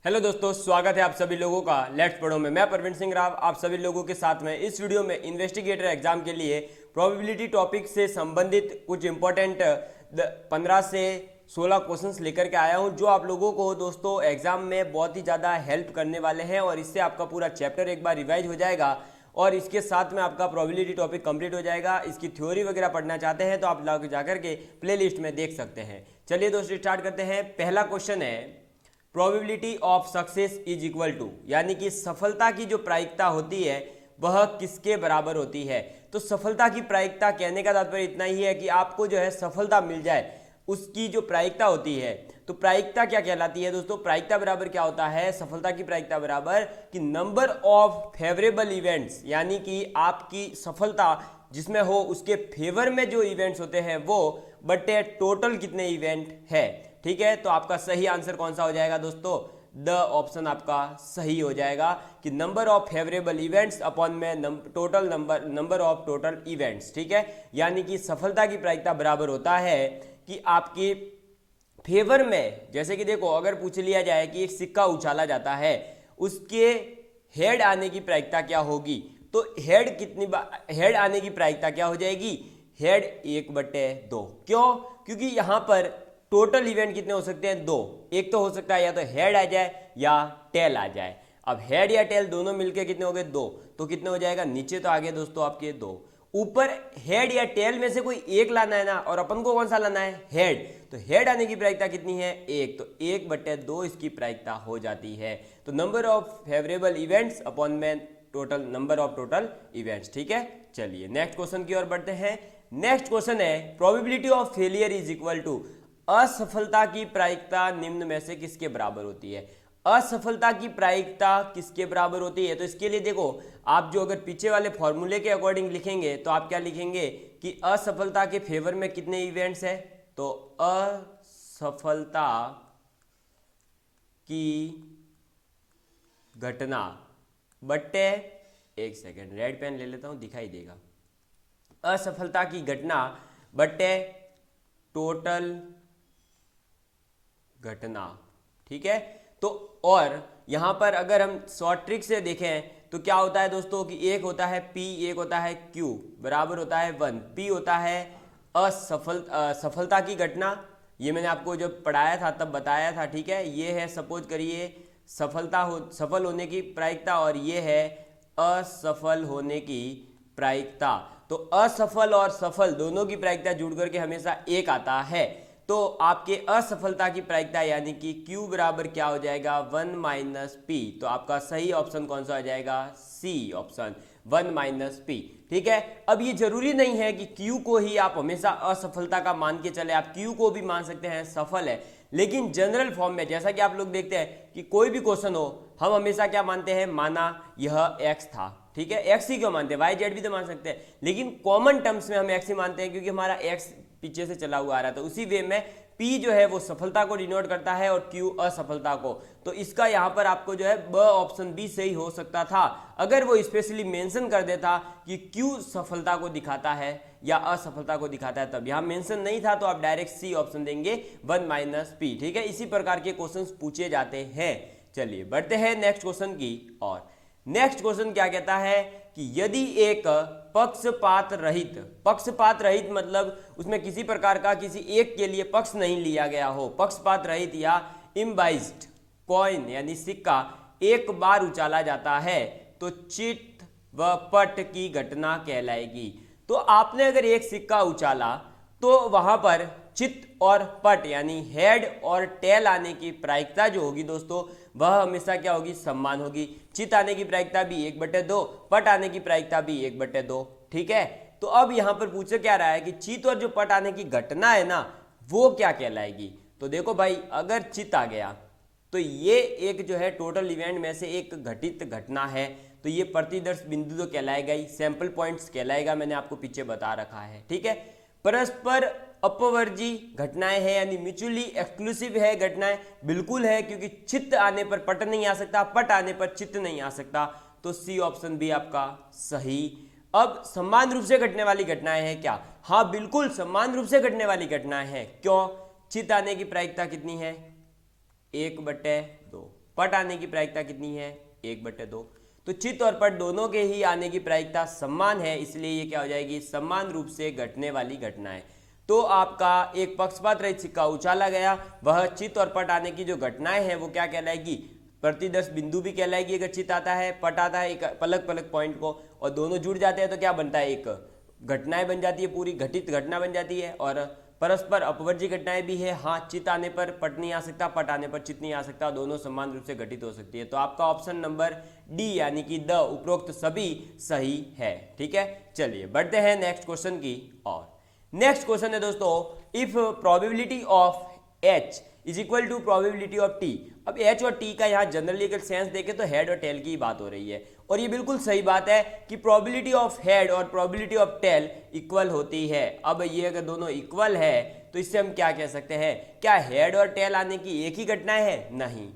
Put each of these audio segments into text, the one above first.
Hello दोस्तों, स्वागत है आप सभी लोगों का लेट्स पढ़ो में। मैं प्रवीण सिंह राव आप सभी लोगों के साथ में इस वीडियो में इन्वेस्टिगेटर एग्जाम के लिए प्रोबेबिलिटी टॉपिक से संबंधित कुछ इंपॉर्टेंट 15 से 16 क्वेश्चंस लेकर के आया हूं, जो आप लोगों को दोस्तों एग्जाम में बहुत ही ज़्यादा हेल्प करने वाले हैं और इससे आपका पूरा चैप्टर एक बार रिवाइज हो जाएगा और इसके साथ में आपका प्रोबेबिलिटी टॉपिक कंप्लीट हो जाएगा। इसकी थ्योरी वगैरह पढ़ना चाहते हैं तो आप लोग जाकर के प्लेलिस्ट में देख सकते हैं। चलिए दोस्तों स्टार्ट करते हैं। पहला क्वेश्चन है probability of success is equal to, यानी कि सफलता की जो प्रायिकता होती है वह किसके बराबर होती है। तो सफलता की प्रायिकता कहने का तात्पर्य इतना ही है कि आपको जो है सफलता मिल जाए उसकी जो प्रायिकता होती है। तो प्रायिकता क्या कहलाती है दोस्तों? प्रायिकता बराबर क्या होता है? सफलता की प्रायिकता बराबर कि नंबर ऑफ फेवरेबल इवेंट्स, यानी कि आपकी सफलता जिसमें हो उसके फेवर में जो इवेंट्स होते हैं वो बटे टोटल कितने इवेंट है। ठीक है, तो आपका सही आंसर कौन सा हो जाएगा दोस्तों? द ऑप्शन आपका सही हो जाएगा कि number of favourable events upon में total number of total events. ठीक है, यानी कि सफलता की प्रायिकता बराबर होता है कि आपकी फेवर में, जैसे कि देखो अगर पूछ लिया जाए कि एक सिक्का उछाला जाता है उसके हेड आने की प्रायिकता क्या होगी, तो हेड आने की प्रायिकता क्या हो जाएगी? हेड 1/2। क्यों? क्योंकि यहां पर टोटल इवेंट कितने हो सकते हैं? 2। एक तो हो सकता है या तो हेड आ जाए या टेल आ जाए। अब हेड या टेल दोनों मिलके कितने हो गए? 2। तो कितने हो जाएगा? नीचे तो आ गए दोस्तों आपके 2, ऊपर हेड या टेल में से कोई एक लाना है ना, और अपन को कौन सा लाना है? हेड। तो हेड आने की प्रायिकता कितनी है? 1। तो 1/2 इसकी प्रायिकता हो जाती है। तो number of favourable events upon में total number of total events. ठीक है, चलिए नेक्स्ट क्वेश्चन की ओर बढ़ते हैं। नेक्स्ट क्वेश्चन है probability of failure is equal to, असफलता की प्रायिकता निम्न में से किसके बराबर होती है? असफलता की प्रायिकता किसके बराबर होती है? तो इसके लिए देखो, आप जो अगर पीछे वाले फॉर्मूले के अकॉर्डिंग लिखेंगे तो आप क्या लिखेंगे कि असफलता के फेवर में कितने इवेंट्स है, तो असफलता की घटना बट्टे, एक सेकेंड रेड पेन ले लेता हूं दिखाई देगा, असफलता की घटना बट्टे टोटल घटना। ठीक है, तो और यहां पर अगर हम शॉर्ट ट्रिक से देखें तो क्या होता है दोस्तों कि एक होता है P, एक होता है Q, बराबर होता है 1। P होता है सफलता की घटना, ये मैंने आपको जब पढ़ाया था तब बताया था। ठीक है, ये है सपोज करिए सफल होने की प्रायिकता और ये है असफल होने की प्रायिकता। तो असफल और सफल दोनों की प्रायिकता जुड़ करके हमेशा 1 आता है। तो आपके असफलता की प्रायिकता यानी कि Q बराबर क्या हो जाएगा? 1 - P। तो आपका सही ऑप्शन कौन सा हो जाएगा? C option, 1 - P। ठीक है, अब ये जरूरी नहीं है कि Q को ही आप हमेशा असफलता का मान के चले, आप Q को भी मान सकते हैं सफल है, लेकिन जनरल फॉर्म में जैसा कि आप लोग देखते हैं कि कोई भी क्वेश्चन हो हम हमेशा क्या मानते हैं? माना यह x था। ठीक है, x ही क्यों मानते हैं? y z भी तो मान सकते हैं, लेकिन कॉमन टर्म्स में हम x ही मानते हैं क्योंकि हमारा x पीछे से चला हुआ आ रहा था। उसी वे में P जो है वो सफलता को डिनोट करता है और Q असफलता को। तो इसका यहाँ पर आपको जो है ब ऑप्शन बी सही हो सकता था अगर वो स्पेशली मेंशन कर देता कि Q सफलता को दिखाता है या असफलता को दिखाता है, तब यहाँ मेंशन नहीं था तो आप डायरेक्ट C ऑप्शन देंगे, 1 - P। ठीक है, इसी प्रकार के क्वेश्चंस पूछे जाते हैं। चलिए बढ़ते हैं नेक्स्ट क्वेश्चन की और नेक्स्ट क्वेश्चन क्या कहता है कि यदि एक पक्षपात रहित मतलब उसमें किसी प्रकार का किसी एक के लिए पक्ष नहीं लिया गया हो, पक्षपात रहित या इम्बाइज्ड कॉइन यानी सिक्का एक बार उछाला जाता है तो चित व पट की घटना कहलाएगी। तो आपने अगर एक सिक्का उछाला तो वहां पर चित और पट यानी हेड और टेल आने की प्रायिकता जो होगी दोस्तों वह हमेशा क्या होगी? समान होगी। चित आने की प्रायिकता भी 1/2, पट आने की प्रायिकता भी 1/2। ठीक है, तो अब यहां पर पूछे क्या रहा है कि चित और जो पट आने की घटना है ना वो क्या कहलाएगी। तो देखो भाई, अगर चित आ गया तो ये एक जो है टोटल इवेंट में से एक घटित घटना है, तो ये प्रतिदर्श बिंदु तो कहलाएगा ही, सैंपल पॉइंट्स कहलाएगा, मैंने आपको पीछे बता रखा है। ठीक है, परस्पर अपवर्जी घटनाएं हैं यानी म्यूचुअली एक्सक्लूसिव है घटनाएं, बिल्कुल है, क्योंकि चित्त आने पर पट नहीं आ सकता, पट आने पर चित्त नहीं आ सकता। तो सी ऑप्शन भी आपका सही। अब समान रूप से घटने वाली घटनाएं हैं क्या? हाँ बिल्कुल समान रूप से घटने वाली घटनाएं हैं। क्यों? चित्त आने की प्रायिकता कितनी है? 1/2, पट आने की प्रायिकता कितनी है, 1/2। तो चित और पट दोनों के ही आने की प्रायिकता समान है, इसलिए ये क्या हो जाएगी, समान रूप से घटने वाली घटना है। तो आपका एक पक्षपात रहित सिक्का उछाला गया, वह चित और पट आने की जो घटनाएं हैं वो क्या कहलाएगी, प्रतिदर्श बिंदु भी कहलाएगी अगर चित आता है, पट आता है एक पलक पलक पॉइंट को, और दोनों जुड़ जाते हैं तो क्या बनता है, एक घटनाएं बन जाती है, पूरी घटित घटना बन जाती है। और परस्पर अपवर्जी घटनाएं भी है, हाँ चित आने पर पट नहीं आ सकता, पट आने पर चित नहीं आ सकता, दोनों समान रूप से घटित हो सकती है। तो आपका ऑप्शन नंबर डी यानी कि द उपरोक्त सभी सही है। ठीक है, चलिए बढ़ते हैं नेक्स्ट क्वेश्चन की और। नेक्स्ट क्वेश्चन है दोस्तों, if probability of H is equal to probability of T. अब एच और टी का यहाँ जनरली अगर सेंस देखें तो हेड और टेल की बात हो रही है, और ये बिल्कुल सही बात है कि प्रोबेबिलिटी ऑफ हेड और प्रोबेबिलिटी ऑफ टेल इक्वल होती है। अब ये अगर दोनों इक्वल है तो इससे हम क्या कह सकते हैं, क्या हेड और टेल आने की एक ही घटनाएं है, नहीं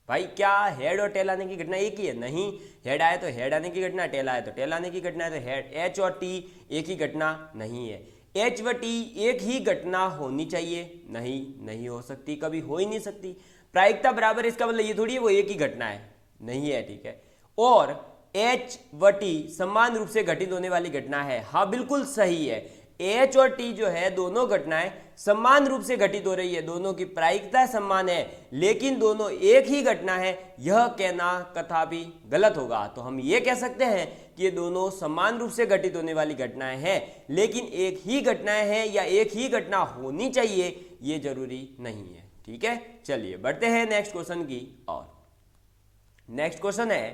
भाई, क्या हेड और टेल आने की घटना एक ही है, नहीं। हेड आए तो हेड आने की घटना, टेल आए तो टेल आने की घटना है, तो हेड एच और टी एक ही घटना नहीं है। एच व टी एक ही घटना होनी चाहिए, नहीं हो सकती, कभी हो ही नहीं सकती। प्रायिकता बराबर, इसका मतलब ये थोड़ी है वो एक ही घटना है, नहीं है, ठीक है। और एच व टी समान रूप से घटित होने वाली घटना है, हाँ बिल्कुल सही है। एच और टी जो है दोनों घटनाएं समान रूप से घटित हो रही है, दोनों की प्रायिकता समान है, लेकिन दोनों एक ही घटना है, यह कहना कदापि गलत होगा। तो हम ये कह सकते हैं कि ये दोनों समान रूप से घटित होने वाली घटनाएं हैं, लेकिन एक ही घटनाएं हैं या एक ही घटना होनी चाहिए ये जरूरी नहीं है। ठीक है, चलिए बढ़ते हैं नेक्स्ट क्वेश्चन की और। नेक्स्ट क्वेश्चन है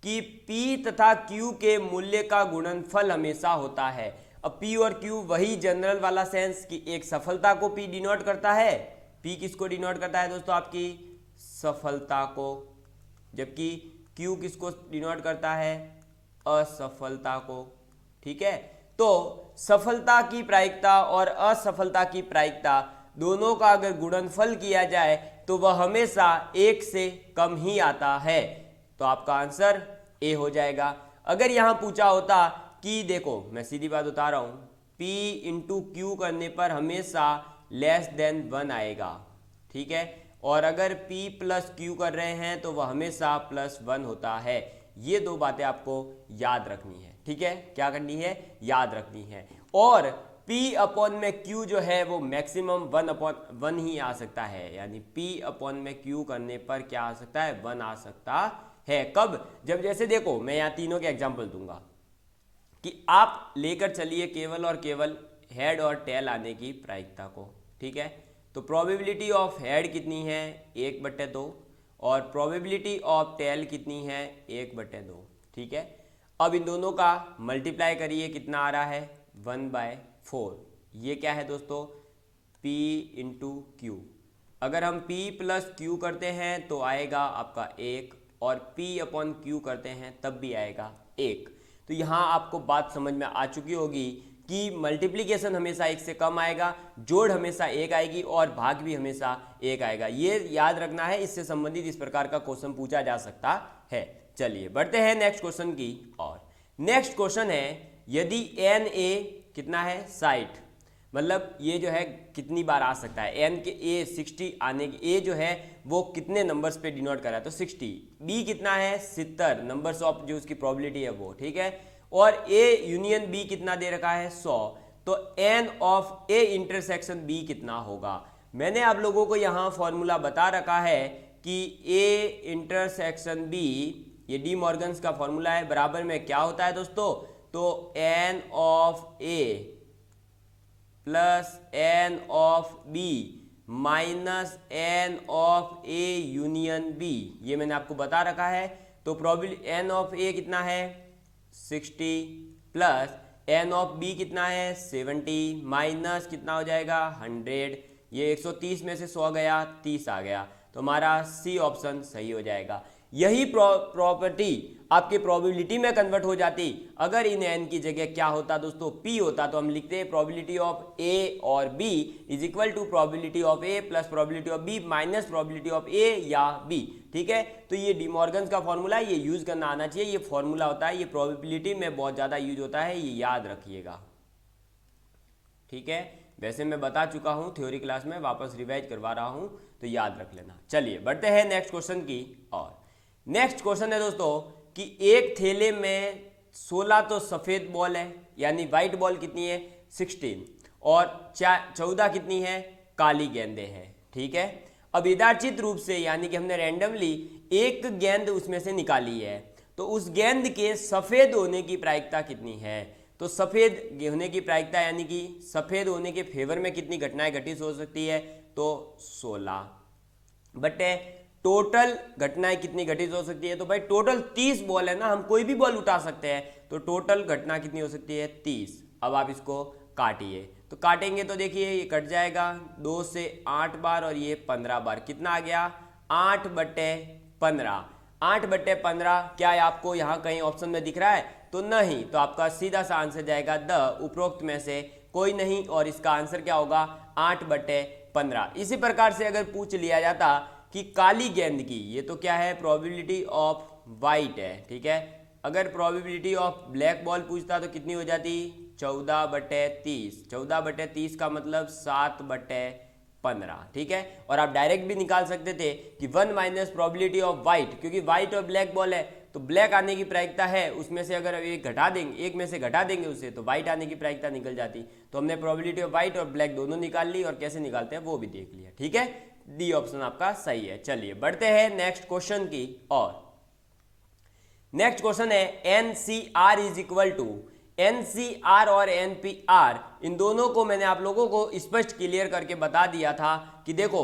कि P तथा Q के मूल्य का गुणनफल हमेशा होता है। अब P और Q वही जनरल वाला सेंस कि एक सफलता को P डिनोट करता है, P किसको डिनोट करता है दोस्तों, आपकी सफलता को, जबकि Q किसको डिनोट करता है, असफलता को। ठीक है, तो सफलता की प्रायिकता और असफलता की प्रायिकता दोनों का अगर गुणनफल किया जाए तो वह हमेशा 1 से कम ही आता है, तो आपका आंसर ए हो जाएगा। अगर यहां पूछा होता कि देखो मैं सीधी बात बता रहा हूं, P इंटू क्यू करने पर हमेशा लेस देन 1 आएगा, ठीक है, और अगर P प्लस क्यू कर रहे हैं तो वह हमेशा +1 होता है। ये दो बातें आपको याद रखनी है, ठीक है, क्या करनी है, याद रखनी है। और P अपॉन में Q जो है वो मैक्सिमम 1/1 ही आ सकता है, यानी P अपॉन में Q करने पर क्या आ सकता है, 1 आ सकता है। कब, जब जैसे देखो मैं यहाँ तीनों के एग्जाम्पल दूंगा कि आप लेकर चलिए केवल और केवल हेड और टेल आने की प्रायिकता को, ठीक है। तो प्रोबेबिलिटी ऑफ हेड कितनी है, 1/2, और प्रोबेबिलिटी ऑफ टेल कितनी है, 1/2, ठीक है। अब इन दोनों का मल्टीप्लाई करिए, कितना आ रहा है, 1/4। ये क्या है दोस्तों, P इंटू क्यू। अगर हम P प्लस क्यू करते हैं तो आएगा आपका 1, और P अपॉन क्यू करते हैं तब भी आएगा 1। तो यहाँ आपको बात समझ में आ चुकी होगी कि मल्टीप्लिकेशन हमेशा 1 से कम आएगा, जोड़ हमेशा 1 आएगी, और भाग भी हमेशा 1 आएगा। ये याद रखना है, इससे संबंधित इस प्रकार का क्वेश्चन पूछा जा सकता है। चलिए बढ़ते हैं नेक्स्ट क्वेश्चन की और। नेक्स्ट क्वेश्चन है, यदि Na कितना है, 60, मतलब ये जो है कितनी बार आ सकता है, n के a 60 आने की, a जो है वो कितने नंबर्स पे डिनोट कर रहा है, तो 60, b कितना है, 70 नंबर्स ऑफ जो उसकी प्रोबेबिलिटी है वो, ठीक है, और a यूनियन b कितना दे रखा है, 100, तो n of a intersection b कितना होगा। मैंने आप लोगों को यहाँ फॉर्मूला बता रखा है कि a इंटरसेक्शन b, ये डी मॉर्गन्स का फॉर्मूला है, बराबर में क्या होता है दोस्तों, तो n of a plus n of b minus n of a union b, ये मैंने आपको बता रखा है। तो प्रोबेबिलिटी n ऑफ a कितना है, 60, प्लस n ऑफ b कितना है, 70, माइनस कितना हो जाएगा, 100। ये 130 में से 100 गया, 30 आ गया, तो हमारा सी ऑप्शन सही हो जाएगा। यही प्रॉपर्टी आपके प्रोबेबिलिटी में कन्वर्ट हो जाती अगर इन n की जगह क्या होता दोस्तों, p होता, तो हम लिखते हैं प्रोबेबिलिटी ऑफ a और b is equal to probability of a plus probability of b minus probability of a या b, ठीक है। तो ये डी मॉर्गन्स का फॉर्मूला है, ये यूज करना आना चाहिए, ये फॉर्मूला होता है, ये प्रोबेबिलिटी में बहुत ज्यादा यूज होता है, ये याद रखिएगा, ठीक है। वैसे मैं बता चुका हूँ थ्योरी क्लास में, वापस रिवाइज करवा रहा हूँ। तो याद रख लेना। चलिए बढ़ते हैं नेक्स्ट क्वेश्चन की और नेक्स्ट क्वेश्चन है दोस्तों कि एक थैले में 16 तो सफेद बॉल है, यानी व्हाइट बॉल कितनी है 16, और 14 कितनी है काली गेंदें हैं, ठीक है। अब यदाचित रूप से यानी कि हमने रैंडमली एक गेंद उसमें से निकाली है, तो उस गेंद के सफेद होने की प्रायिकता कितनी है। तो सफेद होने की प्रायिकता यानी कि सफेद होने के फेवर में कितनी घटनाएं घटित हो सकती है, तो 16 बटे टोटल घटनाएं कितनी घटित हो सकती है। तो भाई टोटल 30 बॉल है ना, हम कोई भी बॉल उठा सकते हैं, तो टोटल घटना कितनी हो सकती है 30। अब आप इसको काटिए, तो काटेंगे तो देखिए ये कट जाएगा 2 से 8 बार और ये 15 बार, कितना आ गया 8 बटे 15। 8 बटे 15 क्या आपको यहाँ कहीं ऑप्शन में दिख रहा है, तो नहीं, तो आपका सीधा सा आंसर जाएगा द उपरोक्त में से कोई नहीं, और इसका आंसर क्या होगा 8 बटे 15। इसी प्रकार से अगर पूछ लिया जाता कि काली गेंद की, ये तो क्या है प्रोबेबिलिटी ऑफ वाइट है, ठीक है। अगर प्रोबेबिलिटी ऑफ ब्लैक बॉल पूछता तो कितनी हो जाती 14 बटे 30। 14 बटे 30 का मतलब 7 बटे 15, ठीक है। और आप डायरेक्ट भी निकाल सकते थे कि 1 माइनस प्रोबेबिलिटी ऑफ वाइट, क्योंकि वाइट और ब्लैक बॉल है तो ब्लैक आने की प्रायिकता है, उसमें से अगर एक घटा देंगे, एक में से घटा देंगे उसे, तो वाइट आने की प्रायिकता निकल जाती। तो हमने प्रोबेबिलिटी ऑफ वाइट और ब्लैक दोनों निकाल ली, और कैसे निकालते हैं वो भी देख लिया, ठीक है। डी ऑप्शन आपका सही है। चलिए बढ़ते हैं नेक्स्ट क्वेश्चन की और नेक्स्ट क्वेश्चन है NCR is equal to, NCR और एनपीआर इन दोनों को मैंने आप लोगों को स्पष्ट क्लियर करके बता दिया था कि देखो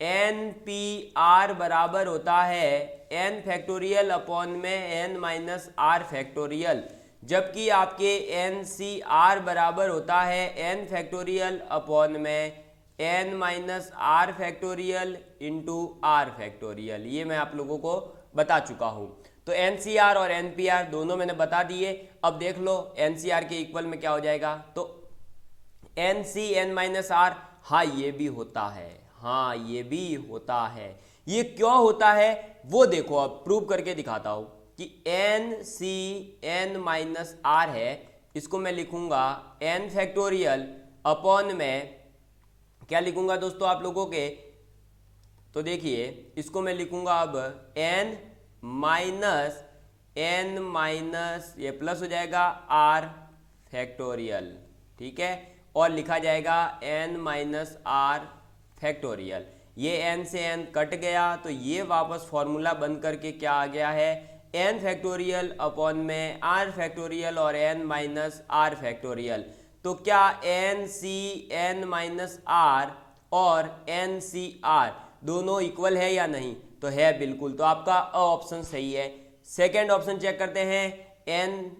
एनपीआर बराबर होता है एन फैक्टोरियल अपॉन में एन माइनस आर फैक्टोरियल, जबकि आपके एनसीआर बराबर होता है एन फैक्टोरियल अपॉन में n minus r factorial into r factorial. ये मैं आप लोगों को बता चुका हूं। तो एनसीआर और एनपीआर दोनों मैंने बता दिए। अब देख लो एनसीआर के इक्वल में क्या हो जाएगा, तो एनसी एन माइनस आर, हाँ ये भी होता है, हाँ ये भी होता है। ये क्यों होता है वो देखो, अब प्रूव करके दिखाता हूं कि n C n minus r है, इसको मैं लिखूंगा एन फैक्टोरियल अपॉन में क्या लिखूंगा दोस्तों आप लोगों के, तो देखिए इसको मैं लिखूंगा अब n माइनस n माइनस ये प्लस हो जाएगा r फैक्टोरियल, ठीक है, और लिखा जाएगा n माइनस r फैक्टोरियल। ये n से n कट गया तो ये वापस फॉर्मूला बन करके क्या आ गया है n फैक्टोरियल अपॉन में r फैक्टोरियल और n माइनस r फैक्टोरियल। तो क्या n C n minus r और एन सी आर दोनों इक्वल है या नहीं, तो है बिल्कुल, तो आपका अ ऑप्शन सही है। सेकंड ऑप्शन चेक करते हैं एन,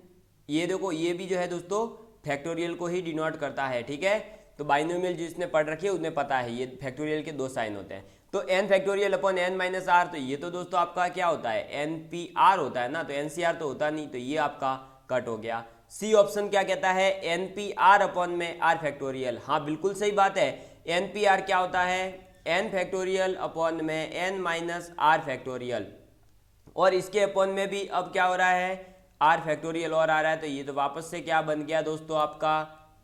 ये देखो ये भी जो है दोस्तों फैक्टोरियल को ही डिनोट करता है, ठीक है। तो बाइनोमियल जिसने पढ़ रखी है उन्हें पता है ये फैक्टोरियल के 2 साइन होते हैं। तो n factorial upon n minus r, तो ये तो दोस्तों आपका क्या होता है एन पी आर होता है ना, तो एन सी आर तो होता नहीं, तो ये आपका कट हो गया। सी ऑप्शन क्या कहता है एन पी आर अपॉन में आर फैक्टोरियल, हाँ बिल्कुल सही बात है। एन पी आर क्या होता है एन फैक्टोरियल अपॉन में एन माइनस आर फैक्टोरियल, और इसके अपॉन में भी अब क्या हो रहा है आर फैक्टोरियल और आ रहा है, तो ये तो वापस से क्या बन गया दोस्तों आपका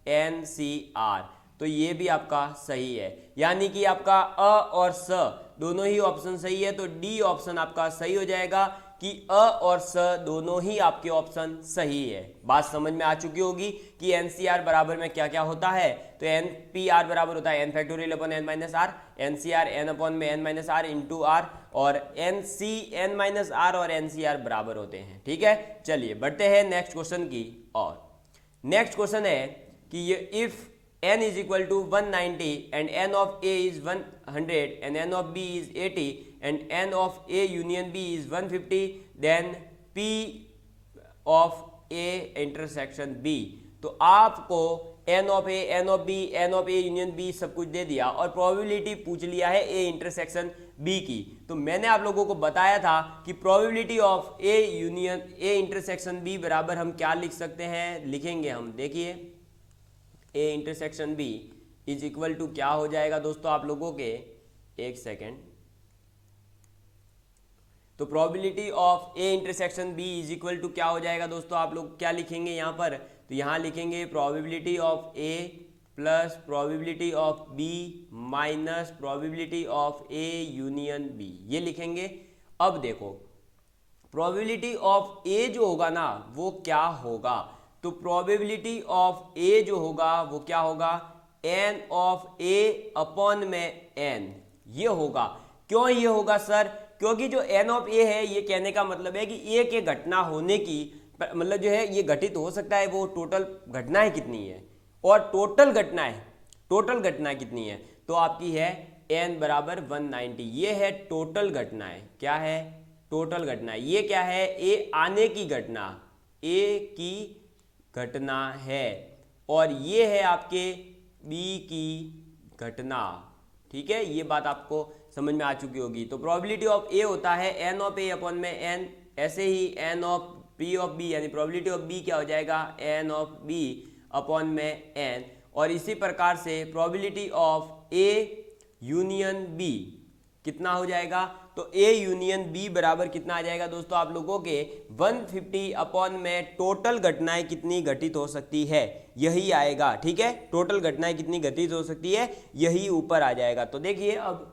एन सी आर, तो ये भी आपका सही है। यानी कि आपका अ और स दोनों ही ऑप्शन सही है, तो डी ऑप्शन आपका सही हो जाएगा कि अ और स दोनों ही आपके ऑप्शन सही है। बात समझ में आ चुकी होगी कि एनसीआर बराबर में क्या क्या होता है, तो एनपीआर बराबर होता है n factorial upon n minus r, NCR n upon में n minus r into r, और एनसी एन माइनस आर और एनसीआर बराबर होते हैं, ठीक है। चलिए बढ़ते हैं नेक्स्ट क्वेश्चन की और नेक्स्ट क्वेश्चन है कि ये if n is equal to 190 and n of a is 100 and n of b is 80 and n of a union b is 150 then p of a intersection b। तो आपको n of a, n of b, n of a union b सब कुछ दे दिया और probability पूछ लिया है a intersection b की। तो मैंने आप लोगों को बताया था कि probability of a union a intersection b बराबर हम क्या लिख सकते हैं, लिखेंगे हम, देखिए A intersection B is equal to क्या हो जाएगा दोस्तों आप लोगों के, एक सेकेंड, तो probability of A intersection B is equal to क्या हो जाएगा दोस्तों, आप लोग क्या लिखेंगे यहाँ पर, तो यहाँ लिखेंगे probability of A plus probability of B minus probability of A union B, ये लिखेंगे। अब देखो प्रोबेबिलिटी ऑफ ए जो होगा ना वो क्या होगा, तो प्रोबेबिलिटी ऑफ ए जो होगा वो क्या होगा, एन ऑफ ए अपॉन में एन, ये होगा। क्यों ये होगा सर, क्योंकि जो एन ऑफ ए है ये कहने का मतलब है कि ए के घटना होने की मतलब जो है ये घटित हो सकता है, वो टोटल घटनाएं कितनी है, और टोटल घटनाएं कितनी है, तो आपकी है एन बराबर 190, ये है टोटल घटनाएं। क्या है, टोटल घटनाएं। ये क्या है, ए आने की घटना, ए की घटना है, और ये है आपके बी की घटना। ठीक है, ये बात आपको समझ में आ चुकी होगी। तो प्रोबेबिलिटी ऑफ ए होता है एन ऑफ ए अपॉन में एन, ऐसे ही N of P of B यानी प्रोबेबिलिटी ऑफ बी क्या हो जाएगा, एन ऑफ बी अपॉन में एन। और इसी प्रकार से probability of A union B कितना हो जाएगा, तो ए यूनियन बी बराबर कितना आ जाएगा दोस्तों आप लोगों के 150 अपॉन में टोटल घटनाएं कितनी घटित हो सकती है, यही आएगा। ठीक है, टोटल घटनाएं कितनी घटित हो सकती है यही ऊपर आ जाएगा। तो देखिए अब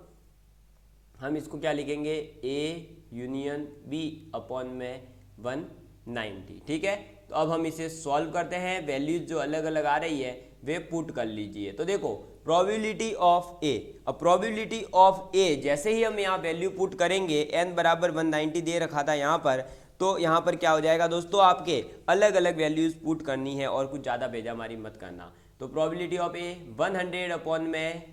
हम इसको क्या लिखेंगे, ए यूनियन बी अपॉन में 190। ठीक है, तो अब हम इसे सॉल्व करते हैं, वैल्यूज जो अलग अलग आ रही है वे पुट कर लीजिए। तो देखो प्रोबेबिलिटी ऑफ ए, अब प्रोबेबिलिटी ऑफ ए जैसे ही हम यहाँ वैल्यू पुट करेंगे, एन बराबर 190 दे रखा था यहाँ पर, तो यहाँ पर क्या हो जाएगा दोस्तों, आपके अलग अलग वैल्यूज पुट करनी है और कुछ ज़्यादा बेजामारी मत करना। तो प्रोबेबिलिटी ऑफ ए 100 अपॉन में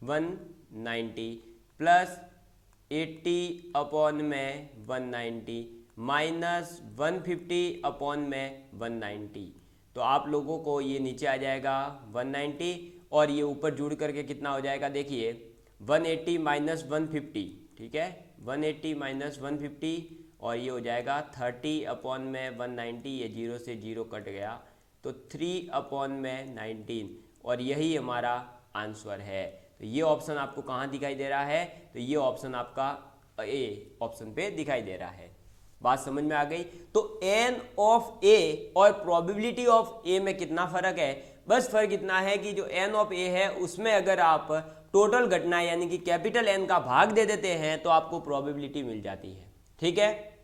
190 प्लस 80 अपॉन में 190 माइनस 150 अपॉन में 190, तो आप लोगों को ये नीचे आ जाएगा 190 और ये ऊपर जुड़ करके कितना हो जाएगा, देखिए 180 माइनस 150। ठीक है, 180 माइनस 150 और ये हो जाएगा 30 अपॉन में 190, ये 0 से 0 कट गया, तो 3 अपॉन में 19, और यही हमारा आंसर है। तो ये ऑप्शन आपको कहाँ दिखाई दे रहा है, तो ये ऑप्शन आपका ए ऑप्शन पे दिखाई दे रहा है। बात समझ में आ गई। तो एन ऑफ ए और प्रोबेबिलिटी ऑफ ए में कितना फर्क है, बस फर्क इतना है कि जो एन ऑफ ए है उसमें अगर आप टोटल घटना यानी कि कैपिटल एन का भाग दे देते हैं तो आपको प्रोबेबिलिटी मिल जाती है। ठीक है,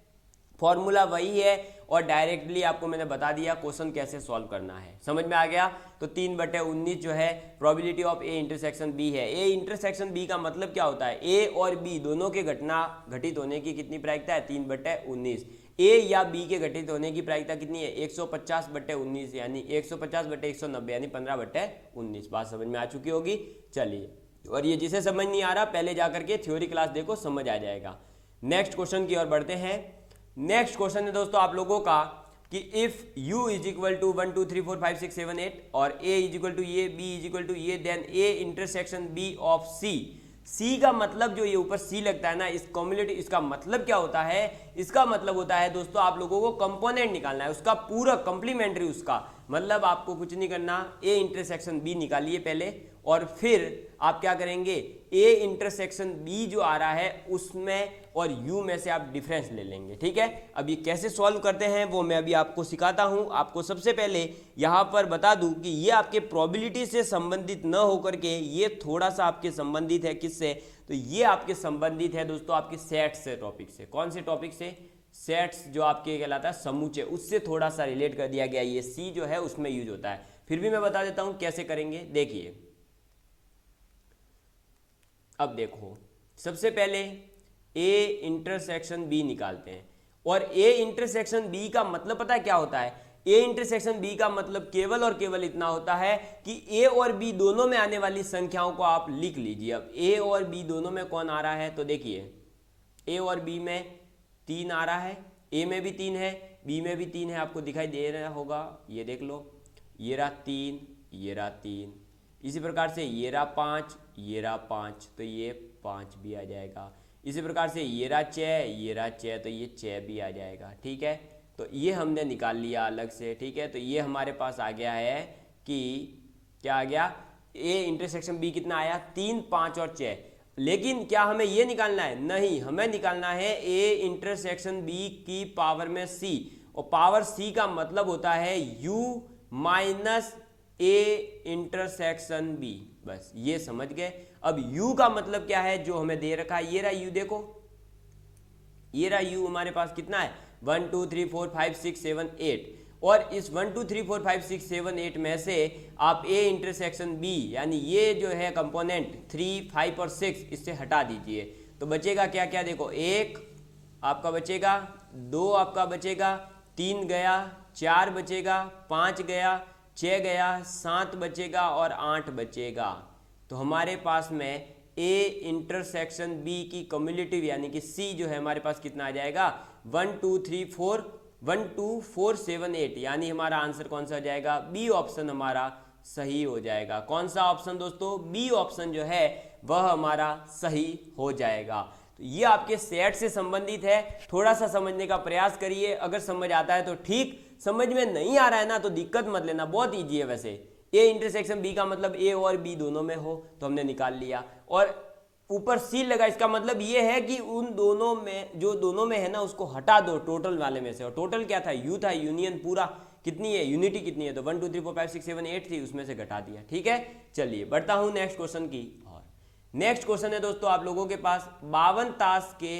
फॉर्मूला वही है और डायरेक्टली आपको मैंने बता दिया क्वेश्चन कैसे सॉल्व करना है, समझ में आ गया। तो 3/19 जो है probability of A intersection B है। ए इंटरसेक्शन बी का मतलब क्या होता है, ए और बी दोनों के घटना घटित होने की कितनी प्रायिकता है, 3/19। ए या बी के घटित होने की प्रायिकता कितनी है, 150/19 यानी 150/190 यानी 15/19। बात समझ में आ चुकी होगी। चलिए, और ये जिसे समझ नहीं आ रहा पहले जाकर के थ्योरी क्लास देखो, समझ आ जाएगा। नेक्स्ट क्वेश्चन की ओर बढ़ते हैं। नेक्स्ट क्वेश्चन है दोस्तों आप लोगों का कि if u is equal to 1 2 3 4 5 6 7 8 और a इज इक्वल टू ये, b इज इक्वल टू ये, then a intersection b of c। c का मतलब जो ये ऊपर c लगता है ना, इस कॉम्युलेटिव, इसका मतलब क्या होता है, इसका मतलब होता है दोस्तों आप लोगों को कंपोनेंट निकालना है, उसका पूरा कंप्लीमेंट्री, उसका मतलब आपको कुछ नहीं करना, a इंटरसेक्शन b निकालिए पहले और फिर आप क्या करेंगे, a इंटरसेक्शन b जो आ रहा है उसमें और u में से आप डिफरेंस ले लेंगे। ठीक है, अब ये कैसे सॉल्व करते हैं वो मैं अभी आपको सिखाता हूं। आपको सबसे पहले यहां पर बता दूं कि ये आपके प्रोबेबिलिटी से संबंधित न होकर के ये थोड़ा सा आपके संबंधित है, किससे, तो ये आपके संबंधित है दोस्तों आपके सेट से टॉपिक से। कौन से टॉपिक से, सेट्स जो आपके कहलाता है समूचे, उससे थोड़ा सा रिलेट कर दिया गया। ये सी जो है उसमें यूज होता है, फिर भी मैं बता देता हूं कैसे करेंगे। देखिए अब देखो, सबसे पहले ए इंटरसेक्शन बी निकालते हैं, और ए इंटरसेक्शन बी का मतलब पता है क्या होता है, ए इंटरसेक्शन बी का मतलब केवल और केवल इतना होता है कि ए और बी दोनों में आने वाली संख्याओं को आप लिख लीजिए। अब ए और बी दोनों में कौन आ रहा है, तो देखिए ए और बी में 3 आ रहा है, ए में भी 3 है, बी में भी 3 है, आपको दिखाई दे रहा होगा, ये देख लो, ये रहा 3, ये रहा 3, इसी प्रकार से ये रहा 5, ये रहा 5, तो ये 5 भी आ जाएगा। इसी प्रकार से ये रहा 6, ये रहा 6, तो ये 6 भी आ जाएगा। ठीक है, तो ये हमने निकाल लिया अलग से। ठीक है, तो ये हमारे पास आ गया है कि क्या आ गया, ए इंटरसेक्शन बी कितना आया, 3, 5 और 6। लेकिन क्या हमें ये निकालना है, नहीं, हमें निकालना है ए इंटरसेक्शन बी की पावर में सी, और पावर सी का मतलब होता है u minus A intersection B, बस ये समझ गए। अब यू का मतलब क्या है जो हमें दे रखा है, ये रहा यू, देखो ये रहा यू हमारे पास कितना है 1 2 3 4 5 6 7 8, और इस 1 2 3 4 5 6 7 8 में से आप ए इंटरसेक्शन बी यानी ये जो है कंपोनेंट 3 5 और 6 इससे हटा दीजिए, तो बचेगा क्या क्या, देखो 1 आपका बचेगा, 2 आपका बचेगा, 3 गया, 4 बचेगा, 5 गया, 6 गया, 7 बचेगा और 8 बचेगा। तो हमारे पास में ए इंटरसेक्शन बी की कम्युलेटिव यानी कि सी जो है हमारे पास कितना आ जाएगा 1 2 3 4 1 2 4 7 8, यानी हमारा आंसर कौन सा हो जाएगा, बी ऑप्शन हमारा सही हो जाएगा। कौन सा ऑप्शन दोस्तों, बी ऑप्शन जो है वह हमारा सही हो जाएगा। तो ये आपके सेट से संबंधित है, थोड़ा सा समझने का प्रयास करिए, अगर समझ आता है तो ठीक, समझ में नहीं आ रहा है ना तो दिक्कत मत लेना, बहुत ईजी है। वैसे ए इंटरसेक्शन बी का मतलब ए और बी दोनों में हो तो हमने निकाल लिया, और ऊपर सी लगा, इसका मतलब ये है कि उन दोनों में जो दोनों में है ना उसको हटा दो टोटल वाले में से, और टोटल क्या था, यू था, यूनियन पूरा कितनी है, यूनिटी कितनी है, तो 1 2 3 4 5 6 7 8 थी, उसमें से घटा दिया। ठीक है, चलिए बढ़ता हूं नेक्स्ट क्वेश्चन की और नेक्स्ट क्वेश्चन है दोस्तों आप लोगों के पास 52 ताश के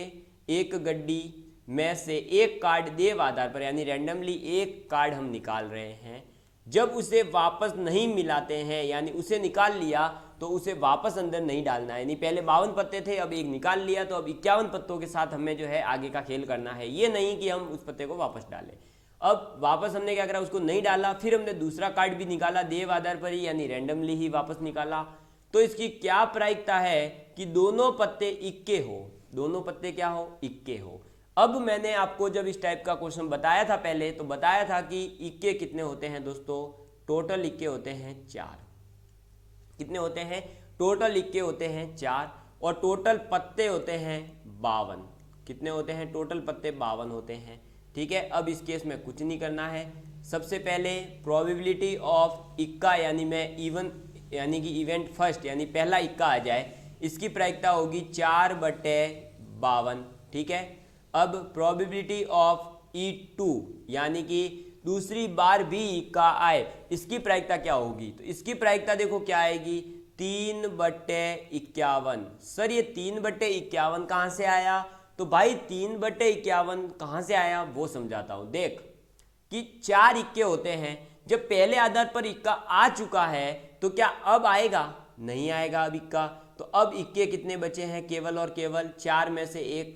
एक गड्डी में से एक कार्ड देव आधार पर यानी रैंडमली एक कार्ड हम निकाल रहे हैं, जब उसे वापस नहीं मिलाते हैं यानी उसे निकाल लिया तो उसे वापस अंदर नहीं डालना है, यानी पहले 52 पत्ते थे अब एक निकाल लिया तो अब 51 पत्तों के साथ हमें जो है आगे का खेल करना है, ये नहीं कि हम उस पत्ते को वापस डालें। अब वापस हमने क्या करा, उसको नहीं डाला, फिर हमने दूसरा कार्ड भी निकाला देव आधार पर ही यानी रैंडमली ही वापस निकाला, तो इसकी क्या प्रायिकता है कि दोनों पत्ते इक्के हो, दोनों पत्ते क्या हो, इक्के हो। अब मैंने आपको जब इस टाइप का क्वेश्चन बताया था पहले, तो बताया था कि इक्के कितने होते हैं दोस्तों, टोटल इक्के होते हैं 4, कितने होते हैं, टोटल इक्के होते हैं 4, और टोटल पत्ते होते हैं 52, कितने होते हैं, टोटल पत्ते 52 होते हैं। ठीक है, अब इस केस में कुछ नहीं करना है, सबसे पहले प्रोबेबिलिटी ऑफ इक्का यानी मैं इवन यानी कि इवेंट फर्स्ट यानी पहला इक्का आ जाए, इसकी प्रायिकता होगी 4/52। ठीक है, अब प्रोबेबिलिटी ऑफ E2 यानी कि दूसरी बार भी इक्का आए, इसकी प्रायिकता क्या होगी, तो इसकी प्रायिकता देखो क्या आएगी 3/51। सर ये 3/51 कहाँ से आया, तो भाई 3/51 कहाँ से आया वो समझाता हूँ। देख कि 4 इक्के होते हैं, जब पहले आधार पर इक्का आ चुका है तो क्या अब आएगा, नहीं आएगा अब इक्का, तो अब इक्के कितने बचे हैं, केवल और केवल 4 में से एक